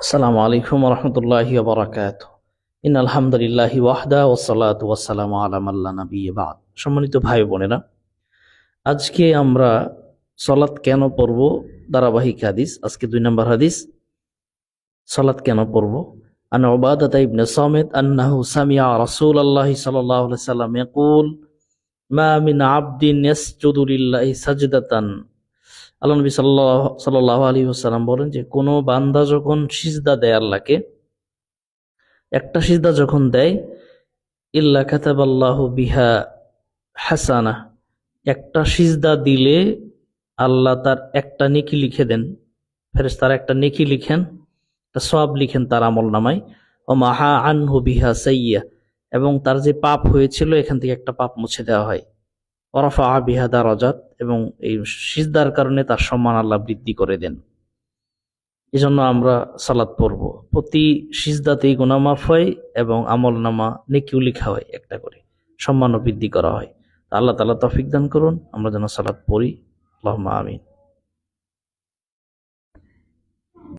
আসসালামু আলাইকুম রহমতুল্লাহি বারাকাতুহু। ইন্নাল হামদুলিল্লাহি ওয়াহদা ওয়াসসালাতু ওয়াসসালামু আলা মান লা নাবিয়্যা বা'দ। সম্মানিত ভাই বোনেরা, আজকে আমরা সালাত কেন পড়ব ধারাবাহিক হাদিস। আজকে 2 নম্বর হাদিস, সালাত কেন পড়ব। আন উবাদাতা ইবনে সামিত আন্নাহু সামি'a রাসূলুল্লাহি সাল্লাল্লাহু আলাইহি ওয়াসাল্লাম ইয়াকুল মা মিন আবদিন ইয়াসজুদু লিল্লাহি সাজদাতান। আল্লাহ নবী সাল্লাল্লাহু আলাইহি ওয়াসাল্লাম বলেন যে কোনো বান্দা যখন সিজদা দেয় আল্লাহকে, একটা সিজদা যখন দেয়, ইল্লা কাতাবাল্লাহু বিহা হাসানা, একটা সিজদা দিলে আল্লাহ তার একটা নেকি লিখে দেন। ফেরেশতারা একটা নেকি লিখেন, একটা সওয়াব লিখেন তার আমল নামায়। ও মাহা আনহু বিহা সাইয়্যা, এবং তার যে পাপ হয়েছিল এখান থেকে একটা পাপ মুছে দেওয়া হয়। ওরাফা বিহা দারাজাত, এবং এই সিজদার কারণে তার সম্মান আল্লাহ বৃদ্ধি করে দেন। এজন্য আমরা সালাত পড়ব। প্রতি সিজদাতেই গুনাহ মাফ হয় এবং আমল নামা নেকিও লেখা হয়, একটা করে সম্মানও বৃদ্ধি করা হয়। আল্লাহ তাআলা তৌফিক দান করুন, আমরা যেন সালাত পড়ি। আল্লাহুম্মা আমিন।